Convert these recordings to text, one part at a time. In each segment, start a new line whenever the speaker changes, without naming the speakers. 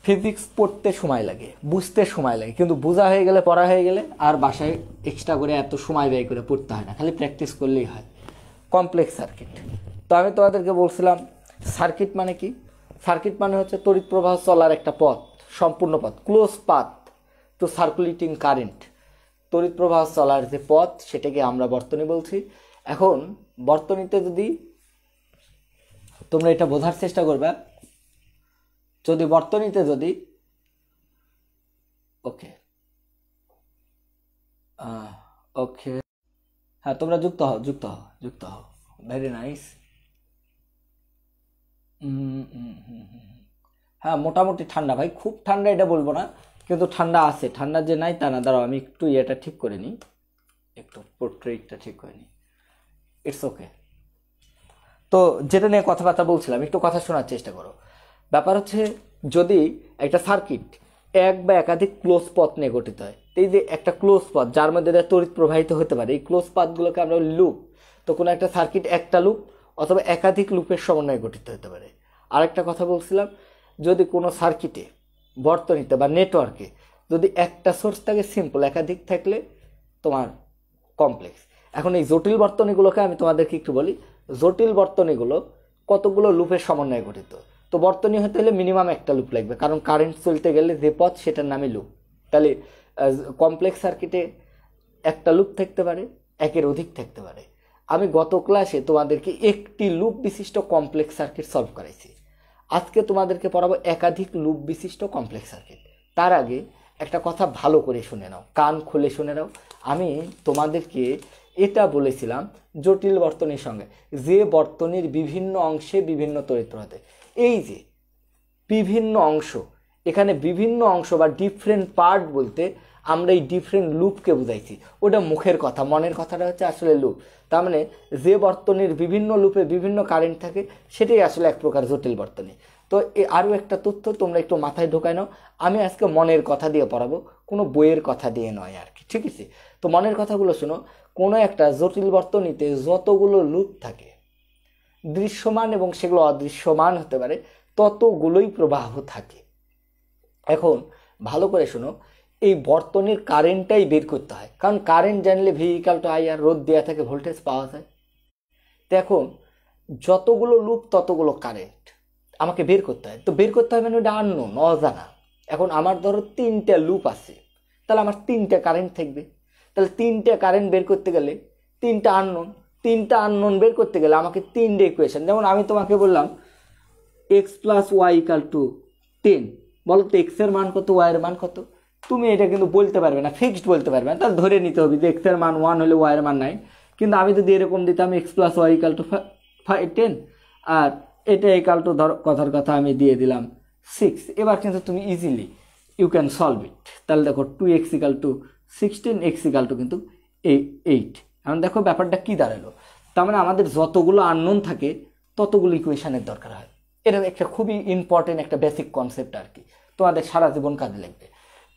Physics পড়তে সময় লাগে, বুঝতে সময় লাগে, কিন্তু বোঝা হয়ে গেলে, পড়া হয়ে গেলে আর বাসায় এক্সট্রা করে এত সময় ব্যয় করে পড়তে হয় না, খালি প্র্যাকটিস করলেই হয়। কমপ্লেক্স সার্কিট, তো আমি তোমাদেরকে বলছিলাম সার্কিট মানে কি? সার্কিট মানে হচ্ছে তড়িৎ প্রবাহ চলার একটা পথ, সম্পূর্ণ পথ, close path to circulating current. তড়িৎ প্রবাহ চলার যে পথ সেটাকে আমরা বর্তনী বলছি। এখন বর্তনীতে যদি তোমরা এটা বোঝার চেষ্টা করবে, যদি বর্তনীতে যদি ওকে ওকে হ্যাঁ তোমরা যুক্ত হও, ভেরি নাইস। হ্যাঁ মোটামুটি ঠান্ডা ভাই, খুব ঠান্ডা এটা বলবো না, কিন্তু ঠান্ডা আছে, ঠান্ডা যে নাই তা না। দাঁড়াও আমি একটু এটা ঠিক করে নিই, একটু পোর্ট্রেটটা ঠিক করে নিই। It's okay. তো যেটা নিয়ে কথাবার্তা বলছিলাম, একটু কথা শোনার চেষ্টা করো। ব্যাপার হচ্ছে যদি একটা সার্কিট এক বা একাধিক ক্লোজ পথ নিয়ে গঠিত হয়, এই যে একটা ক্লোজ পথ যার মধ্যে তড়িৎ প্রবাহিত হতে পারে, এই ক্লোজ পাথগুলোকে আমরা লুপ। তো কোনো একটা সার্কিট একটা লুপ অথবা একাধিক লুপের সমন্বয়ে গঠিত হতে পারে। আরেকটা কথা বলছিলাম, যদি কোনো সার্কিটে, বর্তনীতে বা নেটওয়ার্কে যদি একটা সোর্স থাকে সিম্পল, একাধিক থাকলে তোমার কমপ্লেক্স। এখন এই জটিল বর্তনীগুলোকে আমি তোমাদেরকে একটু বলি। জটিল বর্তনীগুলো কতগুলো লুপের সমন্বয়ে গঠিত। তো বর্তনী হতে হলে মিনিমাম একটা লুপ লাগবে, কারণ কারেন্ট চলতে গেলে যে পথ সেটার নামই লুপ। তাহলে কমপ্লেক্স সার্কিটে একটা লুপ থাকতে পারে, একের অধিক থাকতে পারে। আমি গত ক্লাসে তোমাদেরকে একটি লুপ বিশিষ্ট কমপ্লেক্স সার্কিট সলভ করাইছি। আজকে তোমাদেরকে পড়াবো একাধিক লুপ বিশিষ্ট কমপ্লেক্স সার্কিট। তার আগে একটা কথা ভালো করে শুনে নাও, কান খুলে শুনে নাও। আমি তোমাদেরকে এটা বলেছিলাম জটিল বর্তনীর সঙ্গে, যে বর্তনীর বিভিন্ন অংশে বিভিন্ন তড়িৎ প্রবাহ। এই যে বিভিন্ন অংশ, এখানে বিভিন্ন অংশ বা ডিফারেন্ট পার্ট বলতে আমরা এই ডিফারেন্ট লুপকে বুঝাইছি। ওটা মুখের কথা, মনের কথাটা হচ্ছে আসলে লুপ। তার মানে যে বর্তনীর বিভিন্ন লুপে বিভিন্ন কারেন্ট থাকে সেটাই আসলে এক প্রকার জটিল বর্তনী। তো আরও একটা তথ্য তোমরা একটু মাথায় ঢোকায় নাও, আমি আজকে মনের কথা দিয়ে পড়াবো, কোনো বইয়ের কথা দিয়ে নয় আর কি, ঠিক আছে? তো মনের কথাগুলো শোনো। কোনো একটা জটিল বর্তনীতে যতগুলো লুপ থাকে, দৃশ্যমান এবং সেগুলো অদৃশ্যমান হতে পারে, ততগুলোই প্রবাহ থাকে। এখন ভালো করে শোনো, এই বর্তনীর কারেন্টটাই বের করতে হয়, কারণ কারেন্ট জানলে ভি ইকুয়াল টু আই, আর রোধ দেওয়া থাকে, ভোল্টেজ পাওয়া যায়। তো এখন যতগুলো লুপ ততগুলো কারেন্ট আমাকে বের করতে হয়। তো বের করতে হবে মানে ওটা আননোন, অজানা। এখন আমার ধরো 3টা লুপ আছে, তাহলে আমার 3টা কারেন্ট থাকবে। তাহলে 3টা কারেন্ট বের করতে গেলে 3টা আননোন বের করতে গেলে আমাকে 3টে ইকুয়েশন। যেমন আমি তোমাকে বললাম x plus Y equal to 10, বলো তো এক্স এর মান কত, ওয়াই এর মান কত? তুমি এটা কিন্তু বলতে পারবে না, ফিক্সড বলতে পারবে না, তাহলে ধরে নিতে হবে যে এক্স এর মান 1 হলে ওয়াই এর মান 9। কিন্তু আমি যদি এরকম দিতাম x plus Y equal to 10, আর এটা ইকাল টু ধর কথার কথা আমি দিয়ে দিলাম 6, এবার কিন্তু তুমি easily you can solve it. তাহলে দেখো 2x equal to 16, x equal to কিন্তু 8। এখন দেখো ব্যাপারটা কি দাঁড়ালো, তার মানে আমাদের যতগুলো আননোন থাকে ততগুলো ইকুয়েশনের দরকার হয়। এটা একটা খুবই ইম্পর্টেন্ট একটা বেসিক কনসেপ্ট আর কি, তোমাদের সারা জীবন কাজে লাগবে।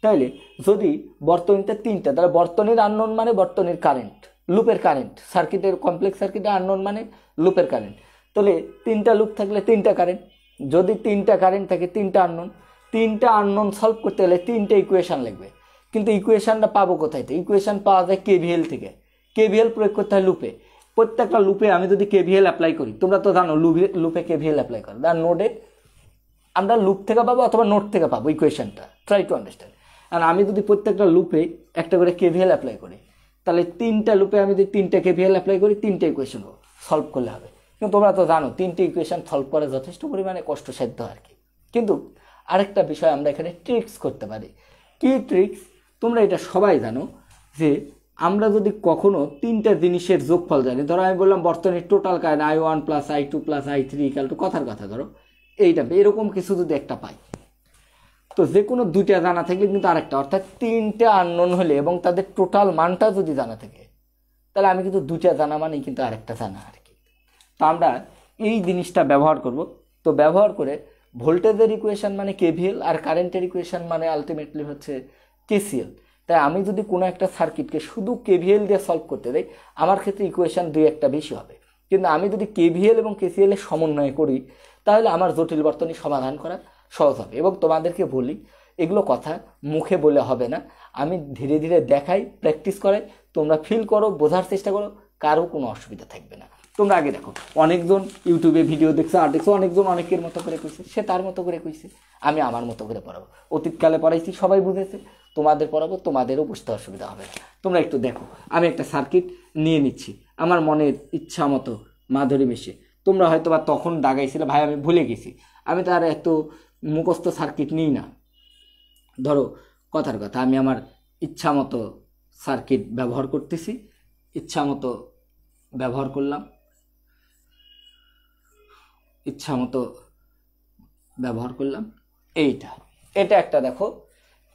তাইলে যদি বর্তনীতে 3টা, তাহলে বর্তনীর আননোন মানে বর্তনীর কারেন্ট, লুপের কারেন্ট। সার্কিটের কমপ্লেক্স সার্কিটের আননোন মানে লুপের কারেন্ট। তাহলে 3টা লুপ থাকলে 3টা কারেন্ট, যদি 3টা কারেন্ট থাকে 3টা আননোন। 3টা আননোন সলভ করতে গেলে 3টে ইকুয়েশন লাগবে। কিন্তু ইকুয়েশনটা পাবো কোথায়? তো ইকুয়েশন পাওয়া যায় কেভিএল থেকে। কেভিএল প্রয়োগ করতে হয় লুপে। প্রত্যেকটা লুপে আমি যদি কেভিএল অ্যাপ্লাই করি, তোমরা তো জানো লুপে কেভিএল অ্যাপ্লাই করো, আর নোডে আমরা লুপ থেকে পাবো অথবা নোড থেকে পাবো ইকুয়েশনটা, ট্রাই টু আন্ডারস্ট্যান্ড। আর আমি যদি প্রত্যেকটা লুপে একটা করে কেভিএল অ্যাপ্লাই করি, তাহলে 3টা লুপে আমি যদি 3টে কেভিএল অ্যাপ্লাই করি, 3টে ইকুয়েশন সলভ করলে হবে। কিন্তু তোমরা তো জানো 3টে ইকুয়েশন সলভ করা যথেষ্ট পরিমাণে কষ্টসাধ্য আর কি। কিন্তু আরেকটা বিষয় আমরা এখানে ট্রিক্স করতে পারি। কি ট্রিক্স? তোমরা এটা সবাই জানো যে আমরা যদি কখনো 3টা জিনিসের যোগফল জানি, ধরো আমি বললাম বর্তনীর total current I1 plus I2 plus I3 equal to কথার কথা ধরো এইটা, এরকম কিছু যদি একটা পাই, তো যে কোনো 2টা জানা থাকলে কিন্তু আরেকটা, অর্থাৎ 3টে আননোন হলে এবং তাদের টোটাল মানটা যদি জানা থাকে, তাহলে আমি কিন্তু 2টা জানা মানেই কিন্তু আরেকটা জানা আর কি। তো আমরা এই জিনিসটা ব্যবহার করব। তো ব্যবহার করে ভোল্টেজের ইকুয়েশন মানে কেভিএল, আর কারেন্টের ইকুয়েশন মানে আলটিমেটলি হচ্ছে কেসিএল। তাই আমি যদি কোনো একটা সার্কিটকে শুধু কেভিএল দিয়ে সলভ করতে দেই, আমার ক্ষেত্রে ইকুয়েশন 2-1টা বেশি হবে। কিন্তু আমি যদি কেভিএল এবং কেসিএল এর সমন্বয় করি, তাহলে আমার জটিল বর্তনী সমাধান করা সহজ হবে। এবং তোমাদেরকে বলি, এগুলো কথা মুখে বলে হবে না, আমি ধীরে ধীরে দেখাই, প্র্যাকটিস করাই, তোমরা ফিল করো, বোঝার চেষ্টা করো, কারো কোনো অসুবিধা থাকবে না। তোমরা আগে দেখো, অনেকজন ইউটিউবে ভিডিও দেখছো আর দেখছো, অনেকজন অনেকের মতো করে কইছে, সে তার মতো করে কইছে, আমি আমার মতো করে পড়াবো। অতীতকালে পড়াইছি, সবাই বুঝেছে, তোমাদের পড়াবো, তোমাদেরও বুঝতে অসুবিধা হবে না। তোমরা একটু দেখো, আমি একটা সার্কিট নিয়ে নিচ্ছি আমার মনের ইচ্ছা মতো মাধুরী মিশে। তোমরা হয়তো বা তখন দাগাইছিলে, ভাই আমি ভুলে গেছি, আমি তো আর এত মুখস্থ সার্কিট নিই না। ধরো কথার কথা, আমি আমার ইচ্ছা মতো সার্কিট ব্যবহার করতেছি, ইচ্ছা মতো ব্যবহার করলাম, ইচ্ছা মতো ব্যবহার করলাম। এটা একটা দেখো,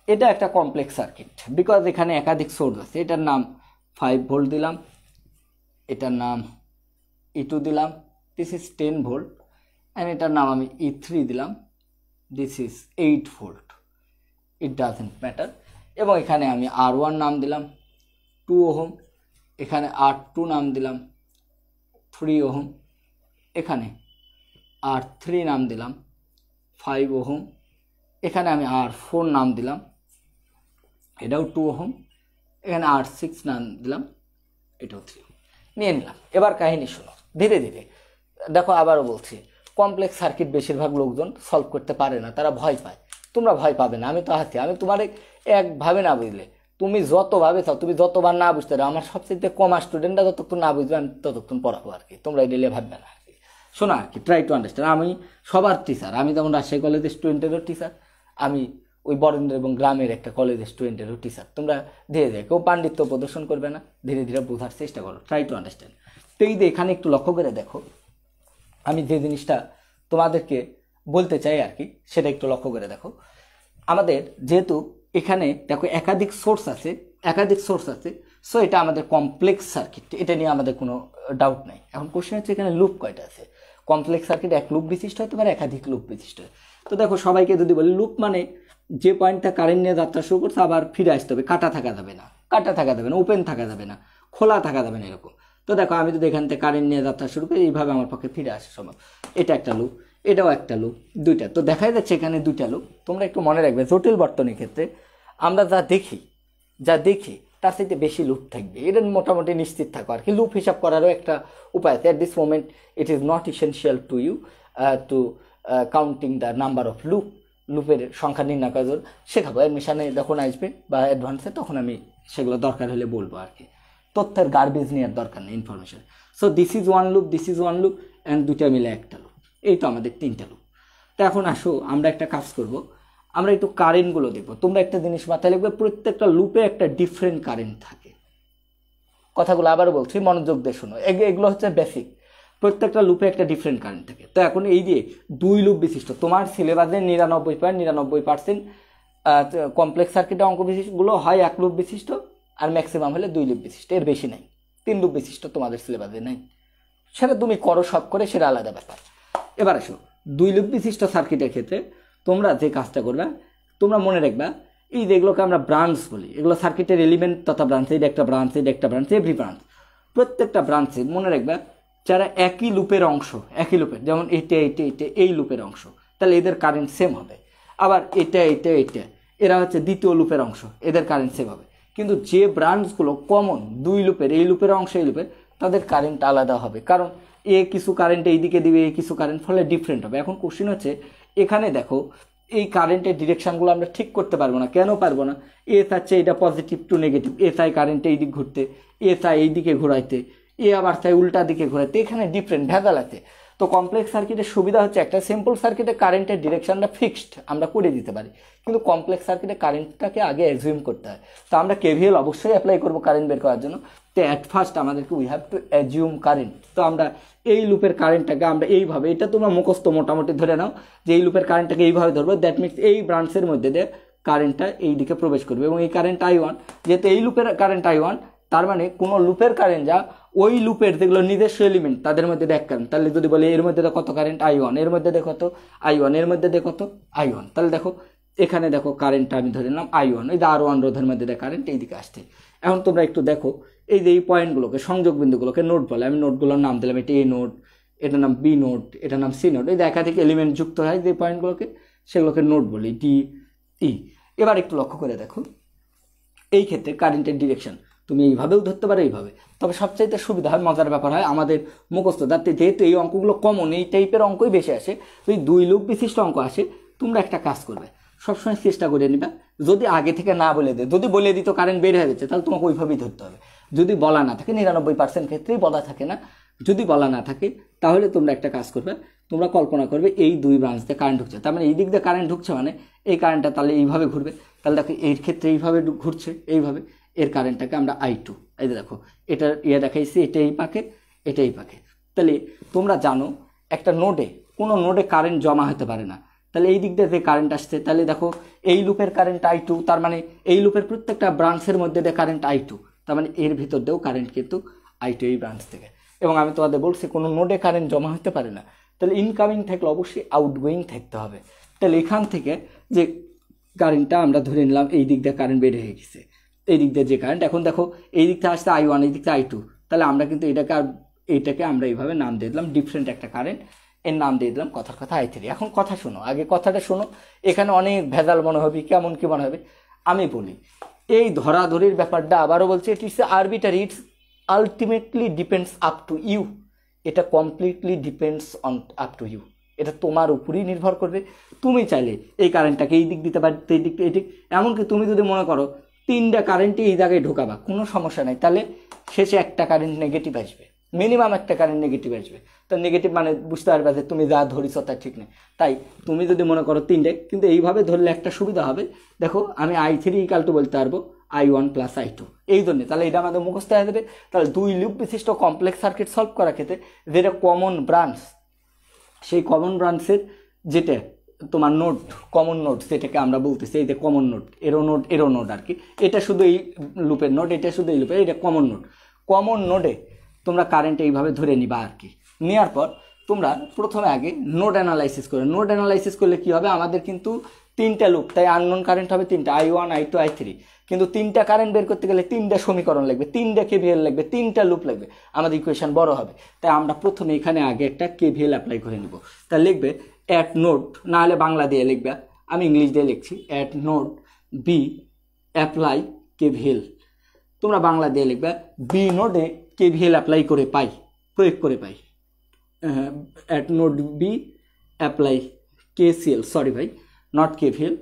এটা একটা কমপ্লেক্স সার্কিট, বিকজ এখানে একাধিক সোর্স আছে। এটার নাম 5 ভোল্ট দিলাম, এটার নাম E2 দিলাম, দিস ইজ 10 ভোল্ট, অ্যান্ড এটার নাম আমি E3 দিলাম, this is 8 volt, it doesn't matter. এবং এখানে আমি R1 নাম দিলাম 2 ওহম, এখানে R2 নাম দিলাম 3 ওহম, এখানে R3 নাম দিলাম 5 ওহম, এখানে আমি R4 নাম দিলাম, এটাও 2 ওহম, এখানে R6 নাম দিলাম, এটাও 3 নিয়ে নিলাম। এবার কাহিনী শোনো ধীরে ধীরে। দেখো আবারও বলছি, কমপ্লেক্স সার্কিট বেশিরভাগ লোকজন সলভ করতে পারে না, তারা ভয় পায়। তোমরা ভয় পাবে না, আমি তো আছি, আমি তোমার একভাবে না বুঝলে তুমি যতভাবে চাও, তুমি যতবার না বুঝতে পারো, আমার সবচেয়ে কমা স্টুডেন্টরা যতক্ষণ না বুঝবে আমি ততক্ষণ পড়াবো আর কি, তোমরা এগুলো ভাববে না আর কি। শোনো আর কি, ট্রাই টু আন্ডারস্ট্যান্ড। আমি সবার টিচার, আমি যেমন রাজশাহী কলেজের স্টুডেন্টেরও টিচার, আমি ওই বরেন্দ্র এবং গ্রামের একটা কলেজের স্টুডেন্টেরও টিচার। তোমরা ধীরে ধীরে, কেউ পাণ্ডিত্য প্রদর্শন করবে না, ধীরে ধীরে বোঝার চেষ্টা করো, ট্রাই টু আন্ডারস্ট্যান্ড। তো এই যে এখানে একটু লক্ষ্য করে দেখো, আমি যে জিনিসটা তোমাদেরকে বলতে চাই আর কি, সেটা একটু লক্ষ্য করে দেখো। আমাদের যেহেতু এখানে দেখো একাধিক সোর্স আছে, সো এটা আমাদের কমপ্লেক্স সার্কিট, এটা নিয়ে আমাদের কোনো ডাউট নাই। এখন কোশ্চেন হচ্ছে এখানে লুপ কয়টা আছে। কমপ্লেক্স সার্কিট এক লুপ বিশিষ্ট হতে পারে, একাধিক লুপ বিশিষ্ট। তো দেখো সবাইকে যদি বলি, লুপ মানে যে পয়েন্টটা কারেন্ট নিয়ে যাত্রা শুরু করছে আবার ফিরে আসতে হবে, কাটা থাকা যাবে না, ওপেন থাকা যাবে না, খোলা থাকা যাবে না, এরকম। তো দেখো আমি যদি এখান থেকে কারেন্ট নিয়ে যাত্রা শুরু করি, এইভাবে আমার পক্ষে ফিরে আসা সম্ভব। এটা একটা লুপ, এটাও একটা লুপ, দুইটা। তো দেখাই যাচ্ছে এখানে দুইটা লুপ। তোমরা একটু মনে রাখবে, জটিল বর্তনীর ক্ষেত্রে আমরা যা দেখি তার সাথে বেশি লুপ থাকবে, এটা মোটামুটি নিশ্চিত থাকো আর কি। লুপ হিসাব করারও একটা উপায় আছে। At this moment it is not essential to you to counting the number of লুপের সংখ্যা নির্ণয় করার জন্য শেখাবো। অ্যাডমিশনে যখন আসবে বা অ্যাডভান্সে, তখন আমি সেগুলো দরকার হলে বলবো আর কি। তথ্যের গার্বেজ নেওয়ার দরকার নেই, information. So this is one loop, and দুইটা মিলে একটা লুপ। এই তো আমাদের 3টা লুপ। তো এখন আসো আমরা একটা কাজ করব, আমরা একটু কারেন্টগুলো দেখবো। তোমরা একটা জিনিস মাথায় লিখবে, প্রত্যেকটা লুপে একটা ডিফারেন্ট কারেন্ট থাকে। কথাগুলো আবারও বলছি, মনোযোগ দিয়ে শোনো, এগুলো হচ্ছে বেসিক। প্রত্যেকটা লুপে একটা ডিফারেন্ট কারেন্ট থাকে। তো এখন এই যে 2 লুপ বিশিষ্ট, তোমার সিলেবাসে 99.99% কমপ্লেক্স সার্কিটের অঙ্ক বিশিষ্টগুলো হয় 1 লুপ বিশিষ্ট, আর ম্যাক্সিমাম হলে 2 লুপ বিশিষ্ট, এর বেশি নাই। 3 লুপ বিশিষ্ট তোমাদের সিলেবাসে নাই, সেটা তুমি করো সব করে, সেটা আলাদা ব্যাপার। এবার আসো 2 লুপ বিশিষ্ট সার্কিটের ক্ষেত্রে তোমরা যে কাজটা করবে, তোমরা মনে রাখবা, এই যেগুলোকে আমরা ব্রাঞ্চ বলি, এগুলো সার্কিটের এলিমেন্ট তথা ব্রাঞ্চ। এটা একটা ব্রাঞ্চ, এটা একটা ব্রাঞ্চ, এভরি ব্রাঞ্চ, প্রত্যেকটা ব্রাঞ্চে মনে রাখবা যারা একই লুপের অংশ, যেমন এটা এই লুপের অংশ, তাহলে এদের কারেন্ট সেম হবে। আবার এটা এরা হচ্ছে দ্বিতীয় লুপের অংশ, এদের কারেন্ট সেম হবে। কিন্তু যে ব্রাঞ্চগুলো কমন 2 লুপের, এই লুপের অংশ এই লুপের, তাদের কারেন্ট আলাদা হবে, কারণ এ কিছু কারেন্ট এইদিকে দিবে, এ কিছু কারেন্ট, ফলে ডিফারেন্ট হবে। এখন কোশ্চেন হচ্ছে, এখানে দেখো এই কারেন্টের ডিরেকশনগুলো আমরা ঠিক করতে পারবো না। কেন পারবো না? এ চাচ্ছে এটা পজিটিভ টু নেগেটিভ, এ চাই কারেন্ট এই দিক ঘুরতে, এ চাই এই দিকে ঘোরাইতে, এ আবার চাই উল্টা দিকে ঘোরাইতে, এখানে ডিফারেন্ট ভেজাল আছে। তো কমপ্লেক্স সার্কিটের সুবিধা হচ্ছে একটা, সিম্পল সার্কিটে কারেন্টের ডিরেকশনটা ফিক্সড, আমরা করে দিতে পারি। কিন্তু কমপ্লেক্স সার্কিটে কারেন্টটাকে আগে অ্যাজিউম করতে হয়। তো আমরা কেভিএল অবশ্যই অ্যাপ্লাই করবো কারেন্ট বের করার জন্য। তো অ্যাট ফার্স্ট আমাদেরকে we have to assume current. তো আমরা এই লুপের কারেন্টটাকে আমরা এইভাবে, এটা তোমরা মুখস্থ মোটামুটি ধরে নাও যে এই লুপের কারেন্টটাকে এইভাবে ধরবো। দ্যাট মিনস এই ব্রাঞ্চের মধ্যে দিয়ে কারেন্টটা এই দিকে প্রবেশ করবে, এবং এই কারেন্ট I1, যেহেতু এই লুপের কারেন্ট I1, তার মানে কোনো লুপের কারেন্ট যা ওই লুপের যেগুলো নিজস্ব এলিমেন্ট তাদের মধ্যে দেখ কারেন্ট। তাহলে যদি বলে এর মধ্যে কত কারেন্ট I1, এর মধ্যে দেখো তো I1, এর মধ্যে দেখো তো I1, তাহলে দেখো এখানে দেখো কারেন্টটা আমি ধরে নিলাম I1, এই যে R1 রোধের মধ্যে দেখ কারেন্ট এইদিকে আসছে। এখন তোমরা একটু দেখো, এই যে এই পয়েন্টগুলোকে, সংযোগ বিন্দুগুলোকে নোড বলে। আমি নোডগুলোর নাম দিলাম, এটা A নোড, এটার নাম B নোড, এটার নাম C নোড। এই যে একাধিক এলিমেন্ট যুক্ত হয় যে পয়েন্টগুলোকে, সেগুলোকে নোড বলি, ডি ই। এবার একটু লক্ষ্য করে দেখো, এই ক্ষেত্রে কারেন্টের ডিরেকশন তুমি এইভাবেও ধরতে পারো, এইভাবে। তবে সবচাইতে সুবিধা হয়, মজার ব্যাপার হয় আমাদের মুখস্থ, যাতে যেহেতু এই অঙ্কগুলো কমন, এই টাইপের অঙ্কই বেশি আসে, যদি 2 লুপ বিশিষ্ট অঙ্ক আসে, তোমরা একটা কাজ করবে, সবসময় চেষ্টা করে নিবা যদি আগে থেকে না বলে দেয়, যদি বলে দিত কারেন্ট বের হয়ে গেছে, তাহলে তোমাকে ওইভাবেই ধরতে হবে। যদি বলা না থাকে, 99% ক্ষেত্রেই বলা থাকে না, যদি বলা না থাকে তাহলে তোমরা একটা কাজ করবে, তোমরা কল্পনা করবে এই 2 ব্রাঞ্চ দিয়ে কারেন্ট ঢুকছে, তার মানে এই দিক দিয়ে কারেন্ট ঢুকছে, মানে এই কারেন্টটা তাহলে এইভাবে ঘুরবে, তাহলে দেখো এর ক্ষেত্রে এইভাবে ঘুরছে, এইভাবে এর কারেন্টটাকে আমরা I2, এই দেখো এটা দেখাইছি, এটা এই পাকে, এটা এই পাকে। তাহলে তোমরা জানো একটা নোডে, কোনো নোডে কারেন্ট জমা হতে পারে না, তাহলে এই দিক দিয়ে যে কারেন্ট আসছে, তাহলে দেখো এই লুপের কারেন্ট I2, তার মানে এই লুপের প্রত্যেকটা ব্রাঞ্চের মধ্যে দিয়ে কারেন্ট I2, তার মানে এর ভিতর দিয়েও কারেন্ট কিন্তু I2 এই ব্রাঞ্চ থেকে। এবং আমি তোমাদের বলছি কোনো নোডে কারেন্ট জমা হতে পারে না, তাহলে ইনকামিং থাকলে অবশ্যই আউটগোয়িং থাকতে হবে। তাহলে এখান থেকে যে কারেন্টটা আমরা ধরে নিলাম, এই দিক দিয়ে কারেন্ট বের হয়ে গেছে, এই দিক দিয়ে যে কারেন্ট, এখন দেখো এই দিক থেকে আসছে I1, এই দিক থেকে I2, তাহলে আমরা কিন্তু এইটাকে আমরা এইভাবে নাম দিয়ে দিলাম ডিফারেন্ট একটা কারেন্ট, এর নাম দিয়ে দিলাম কথার কথা I3। এখন কথা শোনো, আগে কথাটা শোনো, এখানে অনেক ভেজাল মনে হবে, কেমন কি মনে হবে আমি বলি। এই ধরাধরির ব্যাপারটা আবারও বলছি, it is arbitrary, it's ultimately depends up to you, এটা completely depends on up to you, এটা তোমার উপরেই নির্ভর করবে। তুমি চাইলে এই কারেন্টটাকে এই দিক দিতে পারো, এই দিক, এই দিক, এমনকি তুমি যদি মনে করো 3টা কারেন্টই এই জায়গায় ঢোকাবা, কোনো সমস্যা নাই, তাহলে শেষে একটা কারেন্ট নেগেটিভ আসবে, মিনিমাম একটা কারেন্ট নেগেটিভ আসবে। তো নেগেটিভ মানে বুঝতে পারবে যে তুমি যা ধরিস তা ঠিক নেই। তাই তুমি যদি মনে করো 3টে, কিন্তু এইভাবে ধরলে একটা সুবিধা হবে, দেখো আমি I3 = বলতে পারবো I1 + I2, এই জন্য তাহলে এটা আমাদের মুখস্থ হয়ে যাবে। তাহলে 2 লুপ বিশিষ্ট কমপ্লেক্স সার্কিট সলভ করার ক্ষেত্রে যেটা কমন ব্রাঞ্চ, সেই কমন ব্রাঞ্চের যেটা তোমার নোড, কমন নোড, সেটাকে আমরা বলতেছি এই যে কমন নোড, এরো নোড আর কি, এটা শুধু এই লুপের নোড, এটা শুধু এই লুপের, এটা কমন নোড। কমন নোডে তোমরা কারেন্ট এইভাবে ধরে নিবা আর কি। নেওয়ার পর তোমরা প্রথমে আগে নোড অ্যানালাইসিস করে, নোড অ্যানালাইসিস করলে কি হবে, আমাদের কিন্তু 3টা লুপ, তাই আননোন কারেন্ট হবে 3টা, I1, I2, I3, কিন্তু 3টা কারেন্ট বের করতে গেলে 3টা সমীকরণ লাগবে, 3টা KVL লাগবে, 3টা লুপ লাগবে, আমাদের ইকুয়েশন বড় হবে। তাই আমরা প্রথমে এখানে আগে একটা KVL অ্যাপ্লাই করে নিব। তাই লিখবে অ্যাট নোড, না হলে বাংলা দিয়ে লিখবে, আমি ইংলিশ দিয়ে লিখছি, at node B apply KVL, তোমরা বাংলা দিয়ে লিখবে বি নোডে KVL অ্যাপ্লাই করে পাই, প্রয়োগ করে পাই, at node B apply KCL, sorry ভাই নট KVL,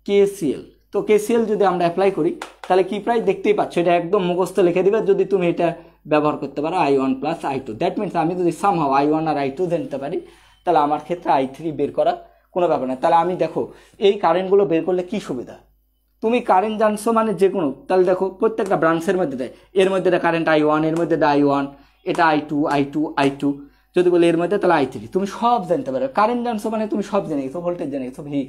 KCL। তো KCL যদি আমরা অ্যাপ্লাই করি তাহলে কি প্রায় দেখতেই পাচ্ছ, এটা একদম মুখস্থ লিখে দিবে যদি তুমি এটা ব্যবহার করতে পারো, I1 + I2। দ্যাট মিনস আমি যদি সামহাও I1 আর I2 জানতে পারি, তাহলে আমার ক্ষেত্রে I3 বের করা কোনো ব্যাপার না। তাহলে আমি দেখো এই কারেন্টগুলো বের করলে কি সুবিধা, তুমি কারেন্ট জানছো মানে যে কোনো, তাহলে দেখো প্রত্যেকটা ব্রাঞ্চের মধ্যে দেয়, এর মধ্যে দেয় কারেন্ট I1, এর মধ্যে দেয় I1, এটা I2, I2, I2, যদি বলে এর মধ্যে তাহলে I3, তুমি সব জানতে পারো। কারেন্ট জানছো মানে তুমি সব জেনে গেছো, ভোল্টেজ জেনে গেছো, V=I,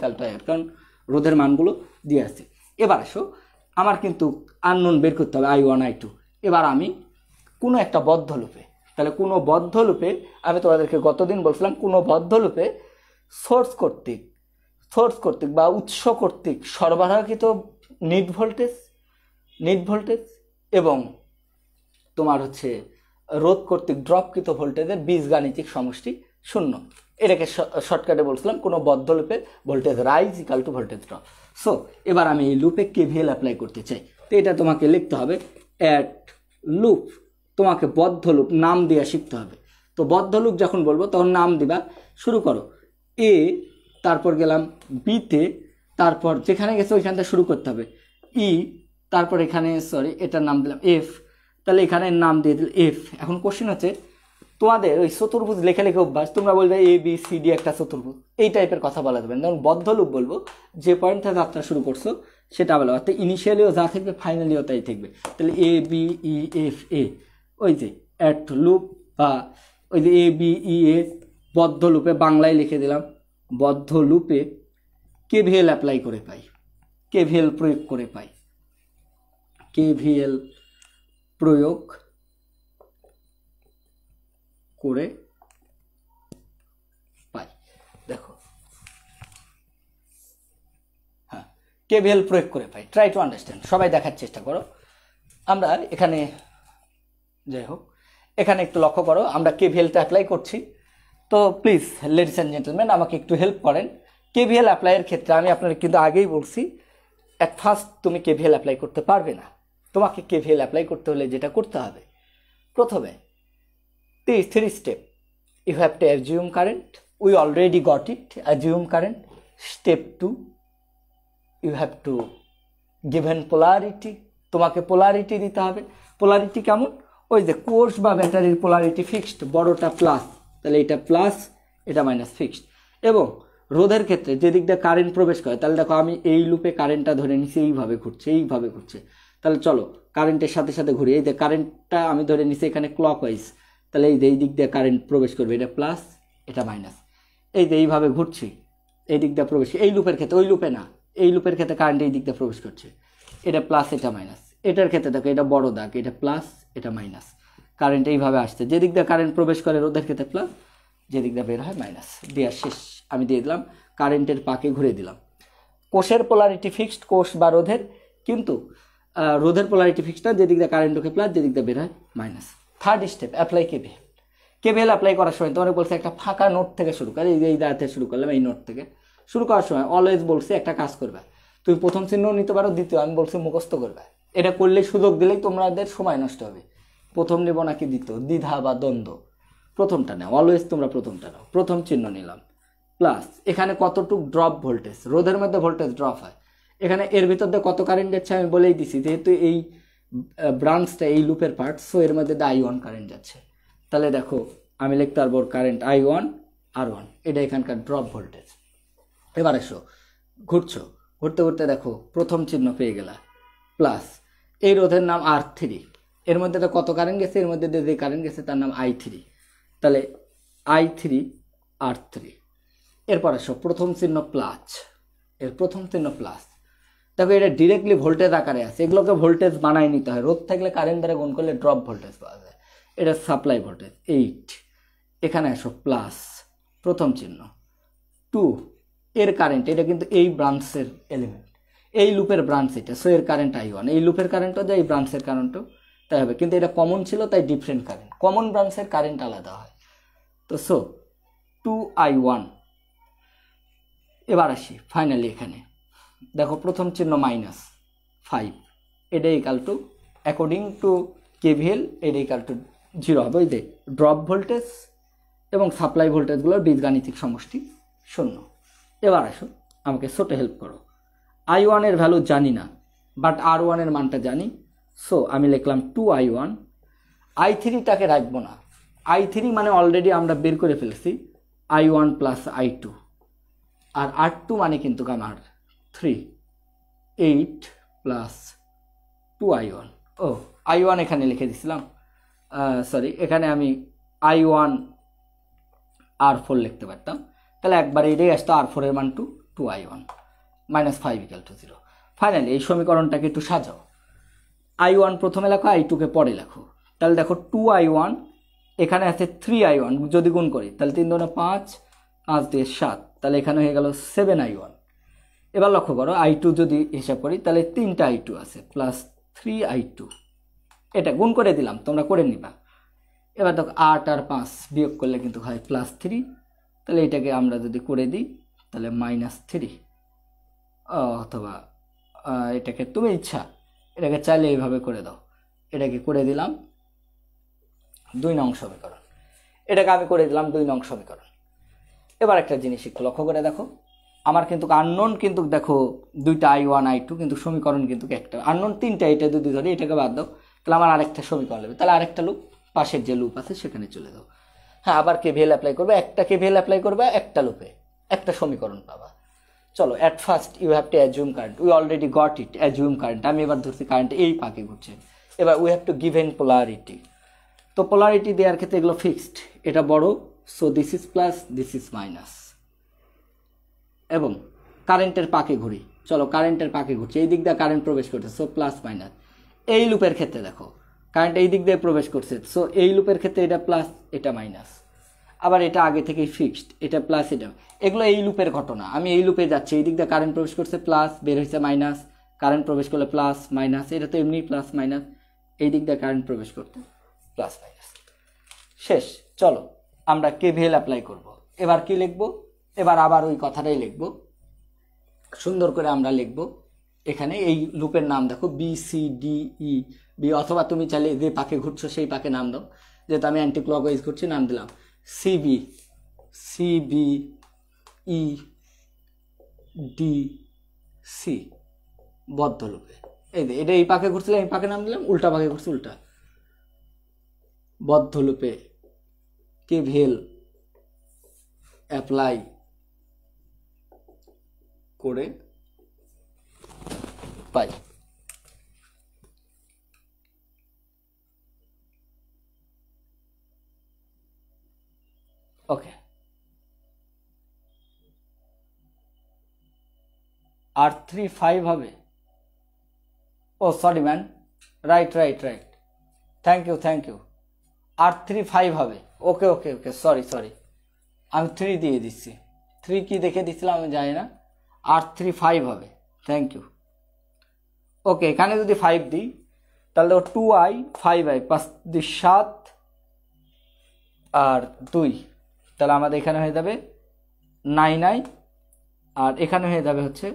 কারণ রোধের মানগুলো দিয়ে আসছে। এবার আসো, আমার কিন্তু আননোন বের করতে হবে I1, I2। এবার আমি কোনো একটা বদ্ধ লুপে, তাহলে কোনো বদ্ধ লুপে, আমি তোমাদেরকে গতদিন বলছিলাম কোনো বদ্ধ লুপে সোর্স কর্তৃক বা উৎস কর্তৃক সরবরাহকৃত নিট ভোল্টেজ এবং তোমার হচ্ছে রোধ কর্তৃক ড্রপকৃত ভোল্টেজের বীজগাণিতিক সমষ্টি 0। এটাকে শর্টকাটে বলছিলাম কোনো বদ্ধ লুপে voltage rise = voltage drop. So এবার আমি এই লুপে KVL অ্যাপ্লাই করতে চাই, তো এটা তোমাকে লিখতে হবে অ্যাট লুপ, তোমাকে বদ্ধ লুপ নাম দেওয়া শিখতে হবে। তো বদ্ধ লুপ যখন বলবো তখন নাম দিবা, শুরু করো এ, তারপর গেলাম বিতে, তারপর যেখানে গেছে ওইখান থেকে শুরু করতে হবে ই, তারপর এখানে সরি এটার নাম দিলাম এফ, তাহলে এখানে নাম দিয়ে দিল এফ। এখন কোশ্চেন হচ্ছে তোমাদের ওই চতুর্ভুজ লেখালেখি অভ্যাস, তোমরা বলবে ABCD একটা চতুর্ভুজ, এই টাইপের কথা বলা যাবে। যেমন বদ্ধ লুপ বলবো যে পয়েন্ট থেকে যাত্রা শুরু করছো সেটা বলো, অর্থাৎ ইনিশিয়ালিও যা থাকবে ফাইনালিও তাই থাকবে। তাহলে ABEFA, ওই যে অ্যাট লুপ বা ওই যে ABEA বদ্ধ লুপে বাংলায় লিখে দিলাম, বদ্ধ লুপে KVL অ্যাপ্লাই করে পাই, KVL প্রয়োগ করে পাই, KVL প্রয়োগ করে পাই। দেখো হ্যাঁ, KVL প্রয়োগ করে পাই, ট্রাই টু আন্ডারস্ট্যান্ড, সবাই দেখার চেষ্টা করো। আমরা এখানে যাই হোক, এখানে একটু লক্ষ্য করো, আমরা KVLটা অ্যাপ্লাই করছি। তো প্লিজ লেডিস অ্যান্ড জেন্টলম্যান আমাকে একটু হেল্প করেন, কেভিএল অ্যাপ্লাইয়ের ক্ষেত্রে আমি আপনাদের কিন্তু আগেই বলছি, অ্যাট ফার্স্ট তুমি কেভিএল অ্যাপ্লাই করতে পারবে না। তোমাকে কেভিএল অ্যাপ্লাই করতে হলে যেটা করতে হবে, প্রথমে 3 step. You have to assume current, we already got it, assume current. Step 2, you have to given polarity, তোমাকে পোলারিটি দিতে হবে। পোলারিটি কেমন? ওই যে কোর্স বা ব্যাটারির পোলারিটি ফিক্সড, বড়টা প্লাস, তাহলে এটা প্লাস, এটা মাইনাস, ফিক্সড। এবং রোধের ক্ষেত্রে যে দিক দিয়ে কারেন্ট প্রবেশ করে, তাহলে দেখো আমি এই লুপে কারেন্টটা ধরে নিছি, এইভাবে ঘুরছে, এইভাবে ঘুরছে। তাহলে চলো কারেন্টের সাথে সাথে ঘুরি। এই যে কারেন্টটা আমি ধরে নিছি এখানে ক্লকওয়াইজ, তাহলে এই যে এই দিক দিয়ে কারেন্ট প্রবেশ করবে, এটা প্লাস, এটা মাইনাস। এই যে এইভাবে ঘুরছি, এই দিক দিয়ে প্রবেশ, এই লুপের ক্ষেত্রে, ওই লুপে না, এই লুপের ক্ষেত্রে কারেন্ট এই দিক দিয়ে প্রবেশ করছে, এটা প্লাস, এটা মাইনাস। এটার ক্ষেত্রে দেখো এটা বড় দাগ, এটা প্লাস, এটা মাইনাস। কারেন্ট এইভাবে আসছে, যে দিক দিয়ে কারেন্ট প্রবেশ করে রোধের ক্ষেত্রে প্লাস, যে দিক দিয়ে বের হয় মাইনাস। দেওয়া শেষ, আমি দিয়ে দিলাম কারেন্টের পাকে ঘুরে দিলাম। কোষের পোলারিটি ফিক্সড, কোষ বা রোধের, কিন্তু রোধের পোলারিটি ফিক্সড না, যে দিক দিয়ে কারেন্ট ঢোকে প্লাস, যে দিক দিয়ে বের হয় minus. Third step, apply KVL. KVL apply করার সময় তোমার বলছে একটা ফাঁকা নোট থেকে শুরু করে, এই দাঁড় থেকে শুরু করলাম, এই নোট থেকে শুরু করার সময় অলওয়েজ বলছে একটা কাজ করবে, তুমি প্রথম চিহ্ন নিতে পারো, দ্বিতীয় আমি বলছি মুখস্থ করবে। এটা করলে সুযোগ দিলেই তোমাদের সময় নষ্ট হবে। প্রথম নেব নাকি দ্বিতীয়, দ্বিধা বা দ্বন্দ্ব, প্রথমটা নাও, অলওয়েজ তোমরা প্রথমটা নাও। প্রথম চিহ্ন নিলাম, প্লাস এখানে কতটুক ড্রপ ভোল্টেজ, রোধের মধ্যে ভোল্টেজ ড্রপ হয়, এখানে এর ভিতর দিয়ে কত কারেন্ট যাচ্ছে আমি বলেই দিছি, যেহেতু এই ব্রাঞ্চটা এই লুপের পার্ট, সো এর মধ্যে দিয়ে I1 কারেন্ট যাচ্ছে। তাহলে দেখো আমি লিখতে পারবো কারেন্ট I1 R1, এটা এখানকার ড্রপ ভোল্টেজ। এবার এসো, ঘুরছো, ঘুরতে ঘুরতে দেখো প্রথম চিহ্ন পেয়ে গেলা, প্লাস এই রোধের নাম R3, এর মধ্যে তো কত কারেন্ট গেছে, এর মধ্যে যে কারেন্ট গেছে তার নাম I3, তাহলে I3 R3। এরপর আসো প্রথম চিহ্ন প্লাস, এর প্রথম চিহ্ন প্লাস, দেখো এটা ডিরেক্টলি ভোল্টেজ আকারে আছে, এগুলোকে ভোল্টেজ বানায় নিতে হয়, রোধ থাকলে কারেন্ট দ্বারা গুণ করলে ড্রপ ভোল্টেজ পাওয়া যায়, এটা সাপ্লাই ভোল্টেজ 8। এখানে আসো প্লাস, প্রথম চিহ্ন 2, এর কারেন্ট, এটা কিন্তু এই ব্রাঞ্চের এলিমেন্ট, এই লুপের ব্রাঞ্চ এটা, সো এর কারেন্ট I1, এই লুপের কারেন্টও যায়, এই ব্রাঞ্চের কারেন্টও তাই হবে, কিন্তু এটা কমন ছিল তাই ডিফারেন্ট কারেন্ট, কমন ব্রাঞ্চের কারেন্ট আলাদা হয়। তো সো 2I1। এবার আসি ফাইনালি এখানে দেখো প্রথম চিহ্ন -5, এটা equal two according to KVL, এটা ইকাল টু 0 হবে, ওই যে ড্রপ ভোল্টেজ এবং সাপ্লাই ভোল্টেজগুলোর বীজগাণিতিক সমষ্টি 0। এবার আসো আমাকে ছোট হেল্প করো, I1 এর ভ্যালু জানি না, বাট R1 এর মানটা জানি, সো আমি লিখলাম 2I1। I3টাকে রাখবো না, I3 মানে অলরেডি আমরা বের করে ফেলেছি, I1 প্লাস I2, আর R2 মানে কিন্তু আমার 3, 8 প্লাস 2I1। ও I1 এখানে লিখে দিছিলাম, সরি, এখানে আমি I1 R4 লিখতে পারতাম, তাহলে একবারে এটাই আসতো, R4 এর মান 2I1 -5 = 0। ফাইনালি এই সমীকরণটাকে একটু সাজাও, I1 প্রথমে লেখো, I2 কে পরে লেখো, তাহলে দেখো 2I1, এখানে আছে 3I1, যদি গুণ করি তাহলে 3 2 5, 5 2 7, তাহলে এখানে হয়ে গেল 7I1। এবার লক্ষ্য করো I2 যদি হিসাব করি তাহলে 3টা I2 আছে, প্লাস 3I2, এটা গুণ করে দিলাম, তোমরা করে নিবা। এবার দেখো 8 আর 5 বিয়োগ করলে কিন্তু হয় +3, তাহলে এটাকে আমরা যদি করে দিই তাহলে -3, অথবা এটাকে তুমি ইচ্ছা এটাকে চাইলে এইভাবে করে দাও, এটাকে করে দিলাম 2 নং সমীকরণ, এটাকে আমি করে দিলাম 2 নং সমীকরণ। এবার একটা জিনিস একটু লক্ষ্য করে দেখো, আমার কিন্তু আননোন কিন্তু দেখো 2টা I1 I2, কিন্তু সমীকরণ কিন্তু একটা, আননোন 3টা, এটা যদি ধরি এটাকে বাদ দাও তাহলে আমার আরেকটা সমীকরণ হবে, তাহলে আরেকটা লুপ, পাশের যে লুপ আছে সেখানে চলে যাও। হ্যাঁ, আবার কেভিএল অ্যাপ্লাই করবে, একটা কেভিএল অ্যাপ্লাই করবে একটা লুপে, একটা সমীকরণ পাবা। চলো, at first you have to assume current, we already got it, assume current, আমি এবার ধরছি কারেন্ট এই পাকে ঘুরছে। এবার we have to given polarity, তো পোলারিটি দেওয়ার ক্ষেত্রে এগুলো ফিক্সড, এটা বড়, so this is plus, this is minus. এবং কারেন্টের পাকে ঘুরি, চলো কারেন্টের পাকে ঘুরছে, এই দিক দিয়ে কারেন্ট প্রবেশ করছে, সো প্লাস মাইনাস। এই লুপের ক্ষেত্রে দেখো কারেন্ট এই দিক দিয়ে প্রবেশ করছে, সো এই লুপের ক্ষেত্রে এটা প্লাস, এটা মাইনাস। আবার এটা আগে থেকেই ফিক্সড, এটা প্লাস, এটা, এগুলো এই লুপের ঘটনা। আমি এই লুপে যাচ্ছি, এই দিক দিয়ে কারেন্ট প্রবেশ করছে প্লাস, বের হয়েছে মাইনাস, কারেন্ট প্রবেশ করলে প্লাস মাইনাস, এটা তো এমনি প্লাস মাইনাস, এই দিক দিয়ে কারেন্ট প্রবেশ করতে প্লাস মাইনাস। শেষ। চলো আমরা কেভিএল অ্যাপ্লাই করব। এবার কি লিখবো? এবার আবার ওই কথাটাই লিখবো, সুন্দর করে আমরা লিখব। এখানে এই লুপের নাম দেখো B C D E B, অথবা তুমি চাইলে যে পাকে ঘুরছো সেই পাকে নাম দাও। যেহেতু আমি অ্যান্টি ক্লকওয়াইজ ঘুরছি, নাম দিলাম C B C B E D C, বদ্ধ লুপে। এই যে এটা এই পাকে ঘুরছিল, এই পাকে নাম দিলাম, উল্টা পাকে ঘুরছে উল্টা। বদ্ধ লুপে কেভিএল অ্যাপ্লাই করে পাই। ওকে, R3 5 হবে। Oh sorry man, right right right, thank you. R3 5 হবে। ওকে ওকে ওকে, সরি আমি 3 দিয়ে দিচ্ছি। 3 কি দেখে দিচ্ছিলাম আমি জানি না। R3 5 হবে, থ্যাংক ইউ। ওকে, এখানে যদি 5 দিই তাহলে 2i 5i 5 7 আর 2, তাহলে আমাদের এখানে হয়ে যাবে 9i, আর এখানে হয়ে যাবে হচ্ছে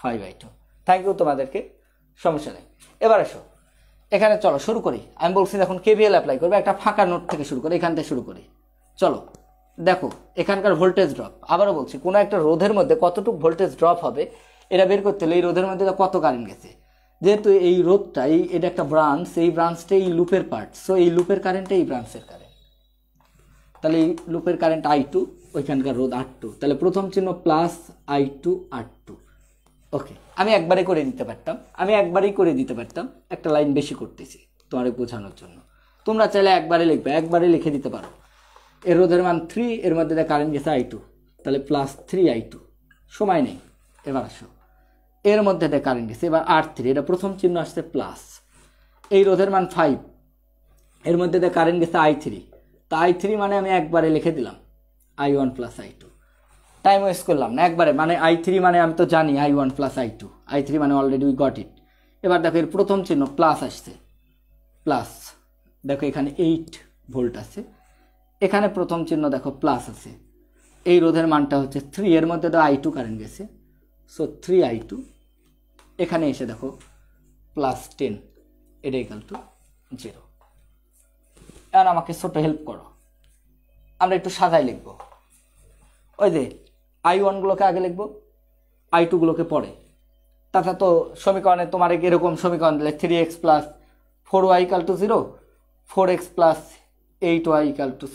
5i2। থ্যাংক ইউ তোমাদেরকে, সমস্যা নেই। এবার আসো এখানে, চলো শুরু করি। আমি বলছি এখন কেভিএল অ্যাপ্লাই করবে, একটা ফাঁকা নোট থেকে শুরু করি, এখান থেকে শুরু করি। চলো দেখো এখানকার ভোল্টেজ ড্রপ, আবারও বলছি কোনো একটা রোধের মধ্যে কতটুকু ভোল্টেজ ড্রপ হবে এটা বের করতে হলে এই রোধের মধ্যে কত কারেন্ট গেছে। যেহেতু এই রোধটা এটা একটা ব্রাঞ্চ, এই ব্রাঞ্চটা এই লুপের পার্ট, সো এই লুপের কারেন্টটা এই ব্রাঞ্চের কারেন্ট, তাহলে এই লুপের কারেন্ট I2, ওইখানকার রোধ R2, তাহলে প্রথম চিহ্ন প্লাস I2 R2। ওকে, আমি একবারে করে দিতে পারতাম, একটা লাইন বেশি করতেছি তোমার বোঝানোর জন্য। তোমরা চাইলে একবারে লিখবে, একবারে লিখে দিতে পারো। এর রোধের মান 3, এর মধ্যে কারেন্ট গেছে I2, তাহলে প্লাস 3I2, সময় নেই। এবার আসো এর মধ্যে কারেন্ট গেছে এবার R3, এটা প্রথম চিহ্ন আসছে প্লাস। এই রোধের মান 5, এর মধ্যে কারেন্ট গেছে I3, তা I3 মানে আমি একবারে লিখে দিলাম I1 plus I2, time waste করলাম না, একবারে মানে I3 মানে আমি তো জানি I1 প্লাস I2, I3 মানে অলরেডি উই গট ইট। এবার দেখো এর প্রথম চিহ্ন প্লাস আসছে, প্লাস দেখো এখানে 8 ভোল্ট আছে, এখানে প্রথম চিহ্ন দেখো প্লাস আছে। এই রোধের মানটা হচ্ছে 3, এর মধ্যে তো I2 কারেন্ট গেছে, সো 3I2। এখানে এসে দেখো প্লাস 10, এটা ইকুয়াল টু 0। এবার আমাকে ছোট হেল্প করো, আমরা একটু সাজাই লিখবো। ওই যে I1 গুলোকে আগে লিখবো, I2 গুলোকে পরে। তাছাড়া তো সমীকরণে তোমার এরকম সমীকরণ দিলে 3x plus 4y equal to 0, 4x plus 8y equal to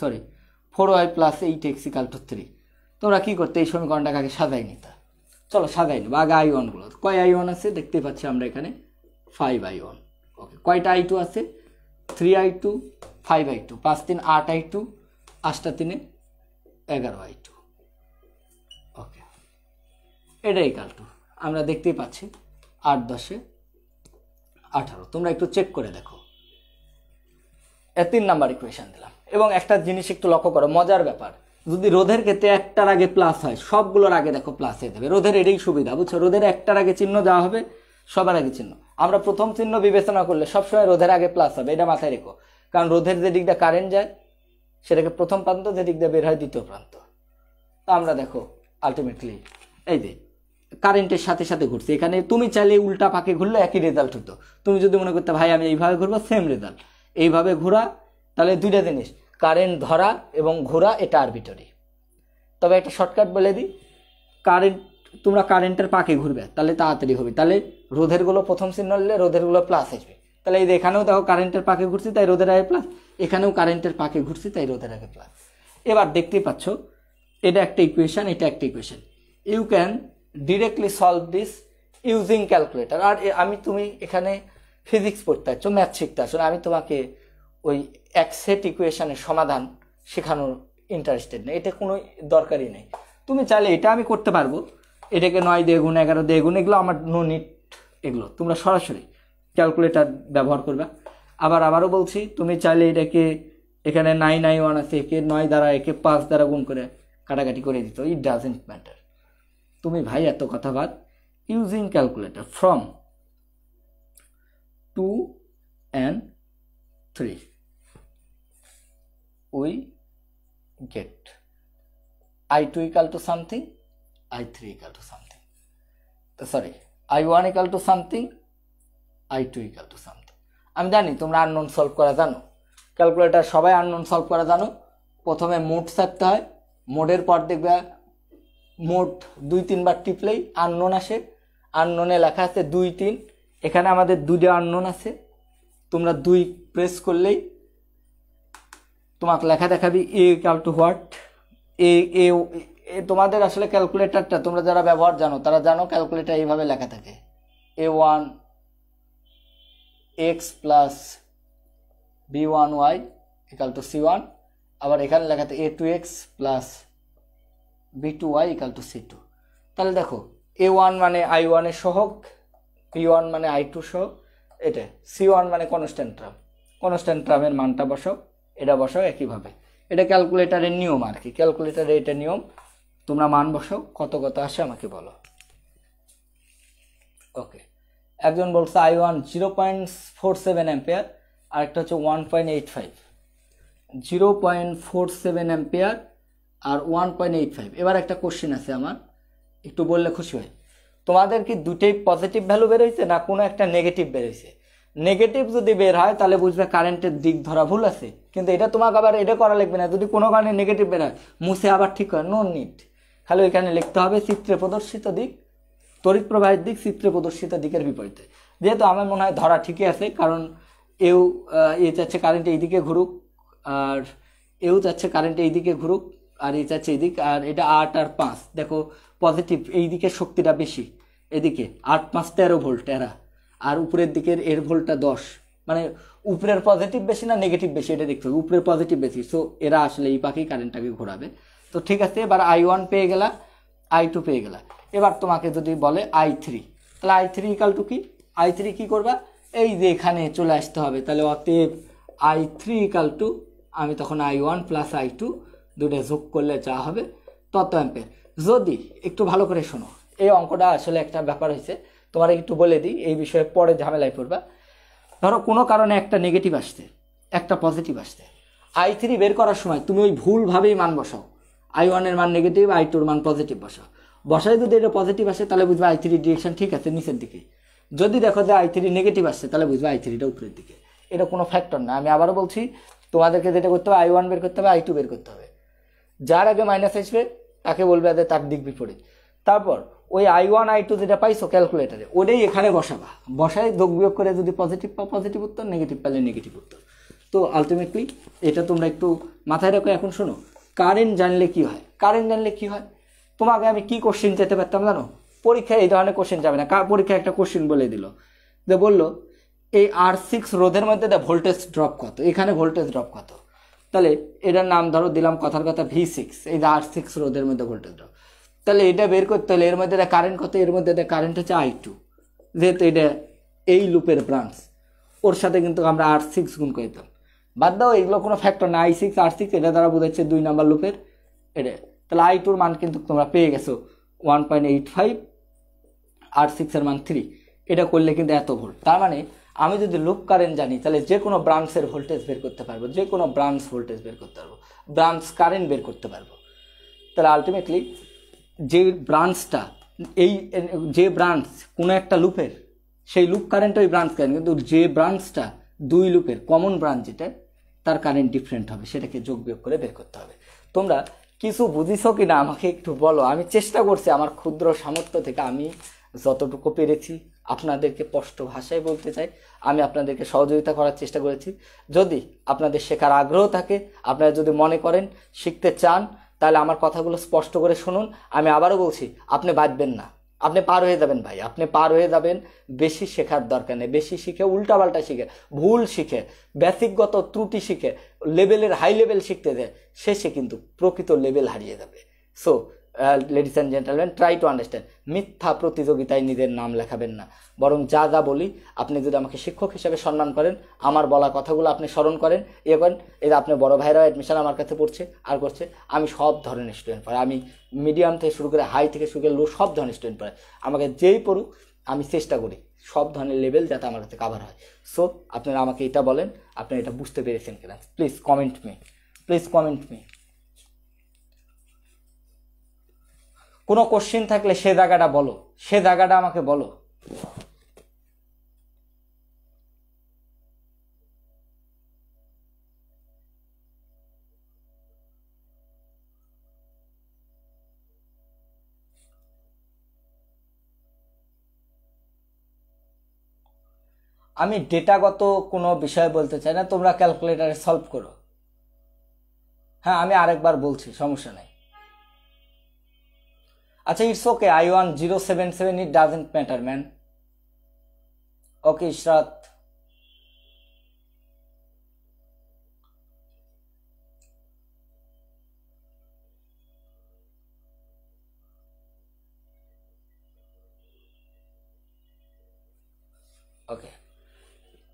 4y plus 8x equal to 3। তোমরা কী করতে, এই সমীকরণটাকে আগে সাজাই নিতা। চলো সাজাই নেবো আগে I1 গুলো। কয় I1 আছে দেখতে পাচ্ছি আমরা এখানে 5I1। ওকে, কয়টা I2 আছে 3I2 5I2, 5 3 8I2, 8 3 11I2। ওকে, এটা ইকাল টু আমরা দেখতেই পাচ্ছি 8 10 18। তোমরা একটু চেক করে দেখো, 3 নাম্বার ইকুয়েশন দিলাম। এবং একটা জিনিস একটু লক্ষ্য করো, মজার ব্যাপার, যদি রোধের ক্ষেত্রে একটার আগে প্লাস হয় সবগুলোর আগে দেখো প্লাস হয়ে যাবে। রোধের এটাই সুবিধা, বুঝছো, রোধের একটার আগে চিহ্ন দেওয়া হবে, সবার আগে চিহ্ন। আমরা প্রথম চিহ্ন বিবেচনা করলে সবসময় রোধের আগে প্লাস হবে, এটা মাথায় রেখো। কারণ রোধের যে দিকটা কারেন্ট যায় সেটাকে প্রথম প্রান্ত, যে দিক দিয়ে বের হয় দ্বিতীয় প্রান্ত। তো আমরা দেখো আলটিমেটলি এই যে কারেন্টের সাথে সাথে ঘুরছে। এখানে তুমি চাইলে উল্টা পাকে ঘুরলে একই রেজাল্ট হতো। তুমি যদি মনে করতে ভাই আমি এইভাবে ঘুরবো, সেম রেজাল্ট। এইভাবে ঘোরা, তাহলে দুইটা জিনিস, কারেন্ট ধরা এবং ঘোরা, এটা আরবিটারি। তবে একটা শর্টকাট বলে দিই, কারেন্ট তোমরা কারেন্টের পাকে ঘুরবে তাহলে তাড়াতাড়ি হবে। তাহলে রোধেরগুলো প্রথম চিহ্ন নিলে রোধেরগুলো প্লাস আসবে। তাহলে এই যে এখানেও দেখো কারেন্টের পাকে ঘুরছি তাই রোধের আগে প্লাস, এখানেও কারেন্টের পাকে ঘুরছি তাই রোধের আগে প্লাস। এবার দেখতেই পাচ্ছ এটা একটা ইকুয়েশন, এটা একটা equation. You can directly solve this using calculator. আর তুমি এখানে ফিজিক্স পড়তে আসছো, ম্যাথ শিখতে আসছো, আমি তোমাকে ওই এক সেট ইকুয়েশনের সমাধান শেখানোর ইন্টারেস্টেড নেই, এটা কোনো দরকারই নেই। তুমি চাইলে এটা আমি করতে পারবো, এটাকে 9 দিয়ে গুণ 11 দিয়ে গুণ, এগুলো আমার নো নিড, এগুলো তোমরা সরাসরি ক্যালকুলেটর ব্যবহার করবে। আবারও বলছি, তুমি চাইলে এটাকে এখানে 9i1 আছে, একে 9 দ্বারা একে 5 দ্বারা গুণ করে কাটাকাটি করে দিত, ইট ডাজেন্ট ম্যাটার। তুমি ভাই এত কথা বাদ, using calculator from 2 and 3 we get I2 equal to something, I3 equal to something. Sorry I1 equal to something, I2 equal to something. আমি জানি তোমরা আননোন সলভ করা জানো, ক্যালকুলেটার সবাই আননোন সলভ করা জানো। প্রথমে মোড ছাড়তে হয়, মোডের পর দেখবে মোড 2-3 বার টিপলেই আননোন আসে। আননোনে লেখা আছে 2 3, এখানে আমাদের দুটো আননোন আছে, তোমরা 2 প্রেস করলেই তোমাকে লেখা দেখাবি এ ইকাল টু হোয়াট। এ এ তোমাদের আসলে ক্যালকুলেটারটা তোমরা যারা ব্যবহার জানো তারা জানো ক্যালকুলেটার এইভাবে লেখা থাকে A1 x plus B1 y equal to C1, আবার এখানে লেখা থাকে A2 x plus B2 y equal to C2। তাহলে দেখো A1 মানে I1 এর সহগ, B1 মানে I2 সহগ, এটা C1 মানে কনস্ট্যান্ট টার্ম, কনস্ট্যান্ট টার্মের মানটা বসাও, এটা বসাও একইভাবে। এটা ক্যালকুলেটারের নিয়ম আর কি, ক্যালকুলেটারের এটা নিয়ম। তোমরা মান বসাও, কত কত আসে আমাকে বলো। ওকে, একজন বলছে I1 0.47 অ্যাম্পিয়ার, আরেকটা হচ্ছে 1.85, 0.47 অ্যাম্পিয়ার আর 1.85। এবার একটা কোশ্চেন আছে আমার, একটু বললে খুশি হয়। তোমাদের কি দুটোই পজিটিভ ভ্যালু বের হয়েছে না কোনো একটা নেগেটিভ বের হয়েছে? নেগেটিভ যদি বের হয় তাহলে বুঝবে কারেন্টের দিক ধরা ভুল আছে, কিন্তু এটা তোমাকে আবার এটা করা লাগবে না। যদি কোনো কারণে নেগেটিভ বের হয় মুছে আবার ঠিক হয়, নো নিড, খালি ওইখানে লিখতে হবে চিত্রে প্রদর্শিত দিক, তড়িৎ প্রবাহের দিক চিত্রে প্রদর্শিত দিকের বিপরীতে। যেহেতু আমার মনে হয় ধরা ঠিকই আছে, কারণ এ চাচ্ছে কারেন্ট এইদিকে ঘুরুক, আর এও চাচ্ছে কারেন্ট এইদিকে ঘুরুক, আর এই চাচ্ছে এইদিক, আর এটা 8 আর 5, দেখো পজিটিভ এইদিকে শক্তিটা বেশি, এদিকে 8 5 13 ভোল্ট এরা, আর উপরের দিকের এর ভোল্টটা 10, মানে উপরের পজিটিভ বেশি না নেগেটিভ বেশি এটা দেখতে হবে, উপরের পজিটিভ বেশি, সো এরা আসলে এই পাখি কারেন্টটাকে ঘোরাবে। তো ঠিক আছে, এবার I1 পেয়ে গেলা, I2 পেয়ে গেলা। এবার তোমাকে যদি বলে I3, তাহলে I3 ইকাল টু কি? I3 কি করবা, এই যে এখানে চলে আসতে হবে, তাহলে অতএব I3 ইকাল টু, আমি তখন I1 প্লাস I2 দুটো যোগ করলে যা হবে তত অ্যাম্পিয়ার। যদি একটু ভালো করে শোনো, এই অঙ্কটা আসলে একটা ব্যাপার হয়েছে, তোমার একটু বলে দিই, এই বিষয়ে পরে ঝামেলায় পড়বা। ধরো কোনো কারণে একটা নেগেটিভ আসছে, একটা পজিটিভ আসছে, I3 বের করার সময় তুমি ওই ভুলভাবেই মান বসাও, I1 এর মান নেগেটিভ, I2 এর মান পজিটিভ বসাও। বসাই যদি এটা পজিটিভ আসে তাহলে বুঝবে I3 ডিরেকশন ঠিক আছে নিচের দিকে, যদি দেখো যে I3 নেগেটিভ আসছে তাহলে বুঝবে I3টা উপরের দিকে। এটা কোনো ফ্যাক্টর না, আমি আবারও বলছি, তোমাদেরকে যেটা করতে হবে I1 বের করতে হবে, I2 বের করতে হবে। যার আগে মাইনাস আসবে তাকে বলবে যে তার দিক বিপরীত। তারপর ওই I1 I2 যেটা পাইছো ক্যালকুলেটারে ওটাই এখানে বসাবা, বসাই যোগ বিয়োগ করে যদি পজিটিভ পাও পজিটিভ উত্তর, নেগেটিভ পেলে নেগেটিভ উত্তর। তো আলটিমেটলি এটা তোমরা একটু মাথায় রাখো। এখন শোনো, কারেন্ট জানলে কি হয়, কারেন্ট জানলে কি হয়, তোমাকে আমি কি কোশ্চেন যেতে পারতাম জানো? পরীক্ষায় এই ধরনের কোশ্চেন যাবে না, পরীক্ষায় একটা কোশ্চেন বলে দিল যে বললো এই R6 রোধের মধ্যে ভোল্টেজ ড্রপ কত, এখানে ভোল্টেজ ড্রপ কত, তাহলে এটার নাম ধরো দিলাম কথার কথা V6, এই যে R6 রোধের মধ্যে ভোল্টেজ ড্রপ, তাহলে এটা বের করতে হলে এর মধ্যে কারেন্ট কত, এর মধ্যে কারেন্ট হচ্ছে I2, যেহেতু এটা এই লুপের ব্রাঞ্চ, ওর সাথে কিন্তু আমরা R6 গুণ করে দিতাম। বাদ দাও, এগুলো কোনো ফ্যাক্টর না, I6 R6 এটা দ্বারা বোঝাচ্ছে 2 নাম্বার লুপের এটা। তাহলে I2 মান কিন্তু তোমরা পেয়ে গেছো 1.85, R6 এর মান 3, এটা করলে কিন্তু এত ভোল্ট। তার মানে আমি যদি লুপ কারেন্ট জানি তাহলে যে কোনো ব্রাঞ্চের ভোল্টেজ বের করতে পারবো, যে কোনো ব্রাঞ্চ ভোল্টেজ বের করতে পারবো, ব্রাঞ্চ কারেন্ট বের করতে পারবো। তাহলে আলটিমেটলি যে ব্রাঞ্চটা, এই যে ব্রাঞ্চ কোনো একটা লুপের, সেই লুপ কারেন্ট ওই ব্রাঞ্চ কারেন্ট, কিন্তু যে ব্রাঞ্চটা 2 লুপের কমন ব্রাঞ্চ যেটা, তার কারেন্ট ডিফারেন্ট হবে, সেটাকে যোগ বিয়োগ করে বের করতে হবে। তোমরা কিছু বুঝিছো কি না আমাকে একটু বলো। আমি চেষ্টা করছি আমার ক্ষুদ্র সামর্থ্য থেকে আমি যতটুকু পেরেছি আপনাদেরকে স্পষ্ট ভাষায় বলতে চাই, আমি আপনাদেরকে সহযোগিতা করার চেষ্টা করেছি। যদি আপনাদের শেখার আগ্রহ থাকে, আপনারা যদি মনে করেন শিখতে চান, তাহলে আমার কথাগুলো স্পষ্ট করে শুনুন। আমি আবারও বলছি, আপনি বাঁচবেন না, আপনি পার হয়ে যাবেন ভাই, আপনি পার হয়ে যাবেন। বেশি শেখার দরকার নেই, বেশি শিখে উল্টাপাল্টা শিখে, ভুল শিখে, বেসিকগত ত্রুটি শিখে, লেভেলের হাই লেভেল শিখতে যায়, শেষে কিন্তু প্রকৃত লেভেল হারিয়ে যাবে। So ladies and gentleman, try to understand. মিথ্যা প্রতিযোগিতায় নিজের নাম লেখাবেন না, বরং যা যা বলি আপনি যদি আমাকে শিক্ষক হিসেবে সম্মান করেন, আমার বলা কথাগুলো আপনি স্মরণ করেন, ইয়ে করেন, এই যে আপনার বড় ভাইরা অ্যাডমিশন আমার কাছে পড়ছে আর করছে, আমি সব ধরনের স্টুডেন্ট পড়াই, আমি মিডিয়াম থেকে শুরু করে হাই থেকে শুরু করে লো সব ধরনের স্টুডেন্ট পড়াই। আমাকে যেই পড়ুক আমি চেষ্টা করি সব ধরনের লেভেল যাতে আমার কাছে কাভার হয়। সো আপনারা আমাকে এটা বলেন, আপনি এটা বুঝতে পেরেছেন কিনা, please comment me, please comment me. কোনো কোশ্চেন থাকলে সে জায়গাটা বলো। সে জায়গাটা আমাকে বলো। আমি ডেটাগত কোনো বিষয় বলতে চাই না, তোমরা ক্যালকুলেটারে সলভ করো। হ্যাঁ, আমি আরেকবার বলছি, সমস্যা নাই। আচ্ছা, it's okay, I want 077, it doesn't matter man. ওকে ইশরাত, ওকে।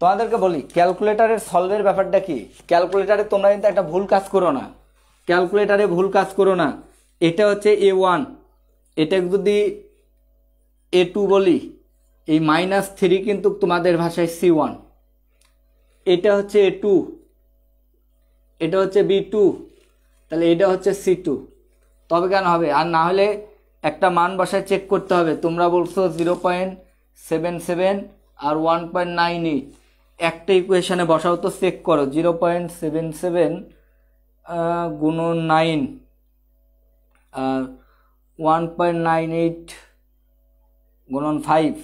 তোমাদেরকে বলি ক্যালকুলেটারের সলভের ব্যাপারটা কি। ক্যালকুলেটারে তোমরা কিন্তু একটা ভুল কাজ করো না, ক্যালকুলেটারে ভুল কাজ করো না। এটা হচ্ছে A1, এটা যদি A2 বলি, এই -3 কিন্তু তোমাদের ভাষায় C1, এটা হচ্ছে A2, এটা হচ্ছে B2, তাহলে এটা হচ্ছে C2। তবে কেন হবে? আর না হলে একটা মান বসায় চেক করতে হবে। তোমরা বলছো 0.77 আর 1.98, একটা ইকুয়েশনে বসাও তো, চেক করো। 0.77 গুণন 9 আর 1.98 গুণন 5,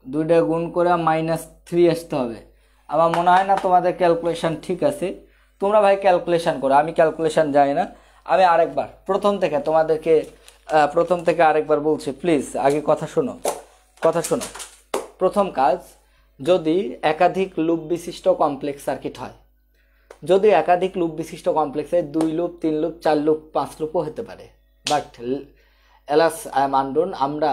দুইটা গুণ করে -3 আসতে হবে। আমার মনে হয় না তোমাদের ক্যালকুলেশন ঠিক আছে। তোমরা ভাই ক্যালকুলেশন করো, আমি ক্যালকুলেশন জানি না। আমি আরেকবার প্রথম থেকে তোমাদেরকে আরেকবার বলছি, প্লিজ আগে কথা শোনো, কথা শোনো। প্রথম কাজ, যদি একাধিক লুপ বিশিষ্ট কমপ্লেক্স সার্কিট হয়, যদি একাধিক লুপ বিশিষ্ট কমপ্লেক্সে 2 লুপ 3 লুপ 4 লুপ 5 লুপও হতে পারে, বাট এলাস মানডন আমরা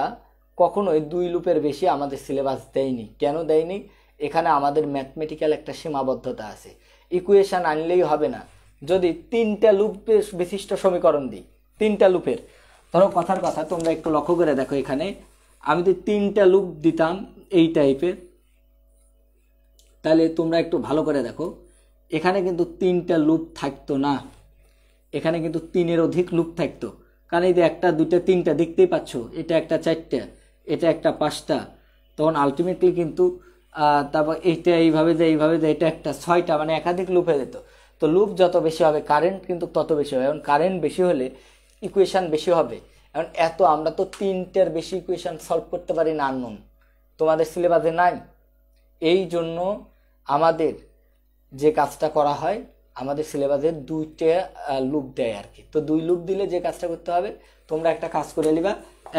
কখনোই 2 লুপের বেশি আমাদের সিলেবাস দেয়নি। কেন দেয়নি? এখানে আমাদের ম্যাথমেটিক্যাল একটা সীমাবদ্ধতা আছে। ইকুয়েশন আনলেই হবে না। যদি 3টা লুপ বিশিষ্ট সমীকরণ দিই, 3টা লুপের, ধরো কথার কথা, তোমরা একটু লক্ষ্য করে দেখো, এখানে আমি যদি 3টা লুপ দিতাম এই টাইপের, তাহলে তোমরা একটু ভালো করে দেখো, এখানে কিন্তু 3টা লুপ থাকতো না, এখানে কিন্তু 3-এর অধিক লুপ থাকতো। কারণ এই যে 1টা 2টা 3টা দেখতেই পাচ্ছ, এটা একটা 4টা, এটা একটা 5টা, তখন আলটিমেটলি কিন্তু তারপর এইটা এইভাবে যে এটা একটা 6টা, মানে একাধিক লুপ হয়ে যেত। তো লুপ যত বেশি হবে কারেন্ট কিন্তু তত বেশি হবে, এবং কারেন্ট বেশি হলে ইকুয়েশন বেশি হবে। এখন আমরা তো 3টার বেশি ইকুয়েশন সলভ করতে পারি না, আননোন, তোমাদের সিলেবাসে নাই। এই জন্য আমাদের যে কাজটা করা হয়, আমাদের সিলেবাসে 2টা লুপ দেয় আর কি। তো 2 লুপ দিলে যে কাজটা করতে হবে, তোমরা একটা কাজ করে নিবা,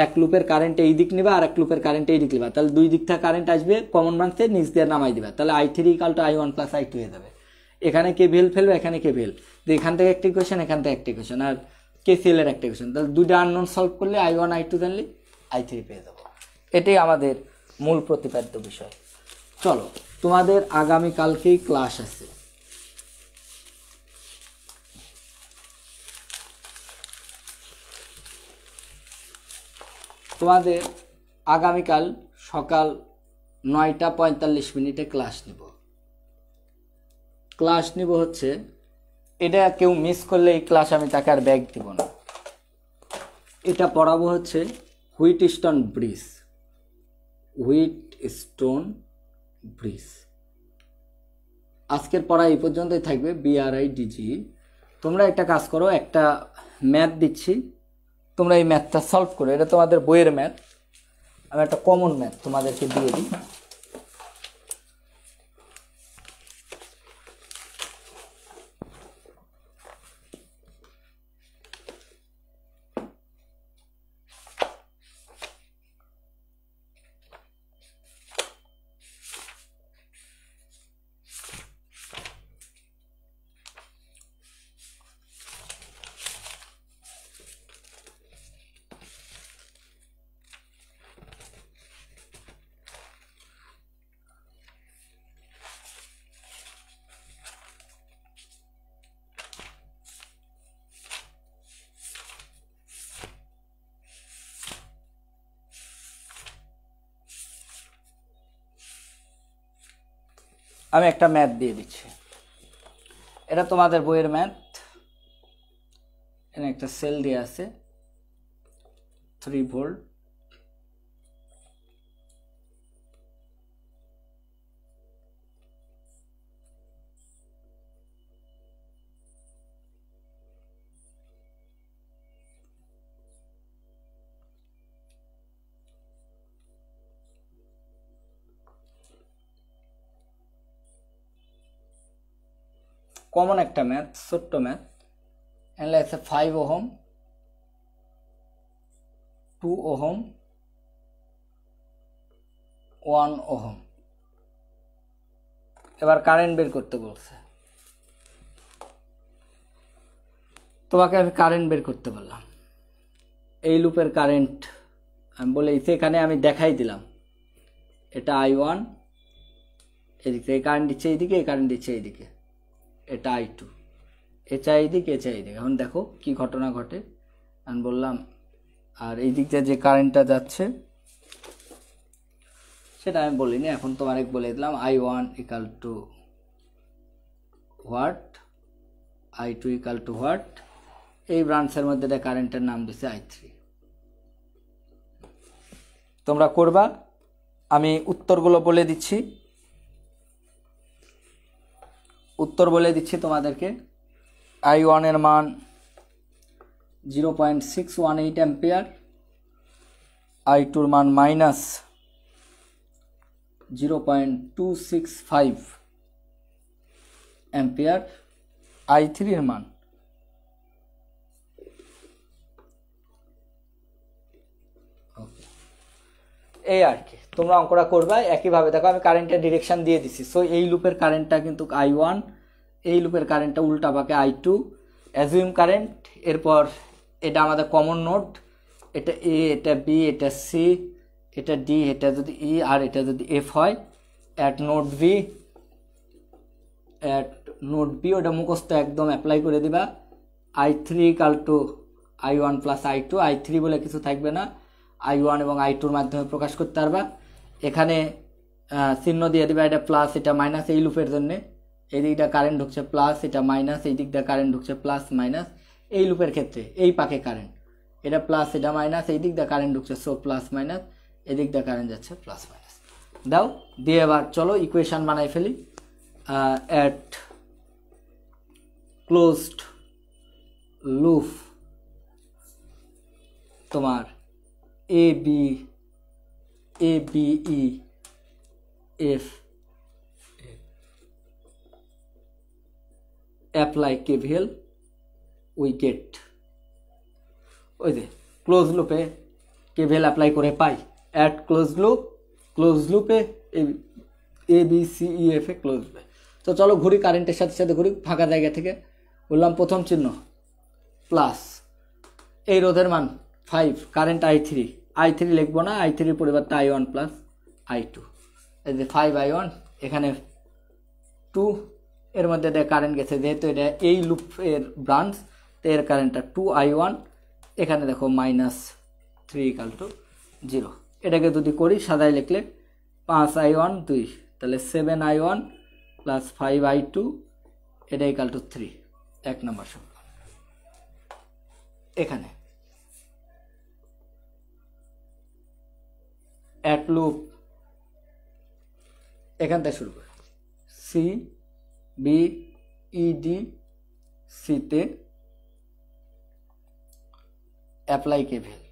1 লুপের কারেন্ট এই দিক নিবা আর 1 লুপের কারেন্ট এই দিক নিবা, তাহলে 2 দিক থেকে কারেন্ট আসবে, কমন মানসে নিচ দিয়ে নামাই দিবা, তাহলে I3 = I1 + I2 হয়ে যাবে। এখানে KVL ফেলবে, এখানে KVL, এখান থেকে একটা ইকুয়েশন, এখান থেকে একটা ইকুয়েশন, আর KCL এর একটা ইকুয়েশন, তাহলে 2টা আননোন সলভ করলে I1 I2 জানলে I3 পেয়ে যাবো। এটাই আমাদের মূল প্রতিপাদ্য বিষয়। চলো, তোমাদের আগামীকালকেই ক্লাস আছে। তোমাদের আগামীকাল সকাল 9:45 ক্লাস নিব হচ্ছে, এটা কেউ মিস করলে এই ক্লাস আমি তাকে আর ব্যাগ দিব না। এটা পড়াবো হচ্ছে হুইটস্টোন ব্রিজ। আজকের পড়া এই পর্যন্তই থাকবে, BRIDG। তোমরা একটা কাজ করো, একটা ম্যাথ দিচ্ছি, তোমরা এই ম্যাথটা সলভ করো। এটা তোমাদের বইয়ের ম্যাথ, আমি একটা কমন ম্যাথ তোমাদেরকে দিয়ে দিই। আমি একটা ম্যাথ দিয়ে দিচ্ছি, এটা তোমাদের বইয়ের ম্যাথ। এখানে একটা সেল দিয়ে আছে, 3 ভোল্ট কমন একটা ম্যাথ, ছোট্ট ম্যাথ। এখানে আছে 5 ওহম, 2 ওহম, 1 ওহম। এবার কারেন্ট বের করতে বলছে, তোমাকে আমি কারেন্ট বের করতে বললাম। এই লুপের কারেন্ট আমি বলে এখানে আমি দেখাই দিলাম, এটা I1, এদিকে এই কারেন্ট দিচ্ছে এইদিকে, এই কারেন্ট দিচ্ছে এইদিকে, এটা I2, এচা এইদিকে, এচা এইদিকে। এখন দেখো কি ঘটনা ঘটে আমি বললাম। আর এই দিক দিয়ে যে কারেন্টটা যাচ্ছে সেটা আমি বলিনি, এখন তোমার বলে দিলাম I1 equal to what, I2 equal to what. এই ব্রাঞ্চের মধ্যে কারেন্টের নাম দিচ্ছে I3। তোমরা করবা, আমি উত্তরগুলো বলে দিচ্ছি, উত্তর বলে দিচ্ছি তোমাদেরকে। I1 এর মান 0.618 অ্যাম্পিয়ার, I2 এর মান মাইনাস 0.265 অ্যাম্পিয়ার, I3 এর মান এই আর কি। তোমরা অঙ্কটা করবা একইভাবে। দেখো আমি কারেন্টের ডিরেকশন দিয়ে দিছি। সো এই লুপের কারেন্টটা কিন্তু I1, এই লুপের কারেন্টটা উল্টা পাকে I2। অ্যাজিউম কারেন্ট, এরপর এটা আমাদের কমন নোড, এটা এ, এটা বি, এটা সি, এটা ডি, এটা যদি ই আর এটা যদি এফ হয়, at node B, at node B ওটা মুখস্থ একদম অ্যাপ্লাই করে দিবা। I3 equal to I1 plus I2, I3 বলে কিছু থাকবে না, I1 এবং I2 মাধ্যমে প্রকাশ করতে পারবা। এখানে চিহ্ন দিয়ে দিবা, এটা প্লাস এটা মাইনাস। এই লুপের জন্য এই দিকটা কারেন্ট ঢুকছে প্লাস, এটা মাইনাস, এই দিকটা কারেন্ট ঢুকছে প্লাস মাইনাস। এই লুপের ক্ষেত্রে এই পাকে কারেন্ট, এটা প্লাস এটা মাইনাস, এই দিকটা কারেন্ট ঢুকছে সো প্লাস মাইনাস, এই দিকটা কারেন্ট যাচ্ছে প্লাস মাইনাস। দাও দিয়ে এবার চলো ইকুয়েশন বানাই ফেলি। অ্যাট ক্লোজড লুপ তোমার A B E F apply KVL we get, ওই যে ক্লোজ লুপে কেভিএল অ্যাপ্লাই করে পাই অ্যাট ক্লোজ লুপে A B C E F A close লুপে। তো চলো ঘুরি, কারেন্টের সাথে সাথে ঘুরি ফাঁকা জায়গা থেকে। বললাম প্রথম চিহ্ন প্লাস, এই রোধের মান 5, কারেন্ট I3 লিখবো না, I3 পরিবর্তে I1 প্লাস I2। এই যে 5I1, এখানে 2, এর মধ্যে কারেন্ট গেছে যেহেতু এটা এই লুপের ব্রাঞ্চ, তো এর কারেন্টটা 2I1। এখানে দেখো -3 ইকাল টু 0। এটাকে যদি করি সাদায় লিখলে 5I1 2, তাহলে 7I1 প্লাস 5I2, এটা ইকাল টু 3, 1 নম্বর সমীকরণ। এখানে অ্যাট লুপ এখান থেকে শুরু করে সি বি ই ডি সিতে অ্যাপ্লাই কেভিএল।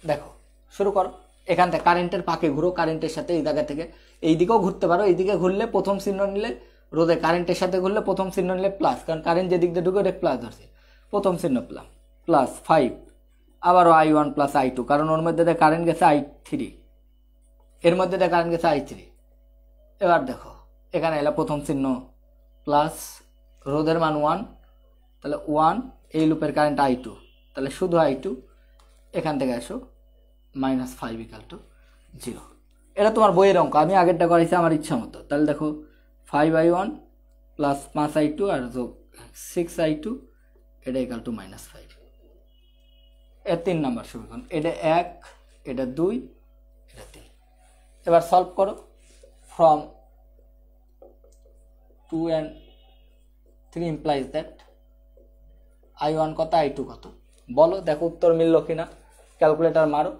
দেখো শুরু করো, এখান থেকে কারেন্টের পাকে ঘুরো, কারেন্টের সাথে এই জায়গা থেকে এই দিকেও ঘুরতে পারো। এইদিকে ঘুরলে প্রথম চিহ্ন নিলে রোদে, কারেন্টের সাথে ঘুরলে প্রথম চিহ্ন নিলে প্লাস, কারণ কারেন্ট যে দিক দিয়ে ঢুকে ওটা প্লাস ধরছে, প্রথম চিহ্ন প্লাস 5, আবারও I1 প্লাস I2, কারণ ওর মধ্যে কারেন্ট গেছে I3, এর মধ্যে কারেন্ট গেছে I3। এবার দেখো এখানে এলো প্রথম চিহ্ন প্লাস, রোধের মান 1, তাহলে 1, এই লুপের কারেন্ট I2, তাহলে শুধু I2। এখান থেকে আসো -5 ইকাল টু 0। এটা তোমার বইয়ের অঙ্ক, আমি আগেরটা করেছি আমার ইচ্ছা মতো। তাহলে দেখো 5I1 প্লাস 5I2 আর 6I2, এটা ইকাল টু -5। এর 3 নম্বর সমীকরণ, এটা 1, এটা 2, এটা 3। এবার সলভ করো। From 2 and 3 implies that I1 কত, I2 কত, বলো। দেখো উত্তর মিললো কিনা, ক্যালকুলেটর মারো।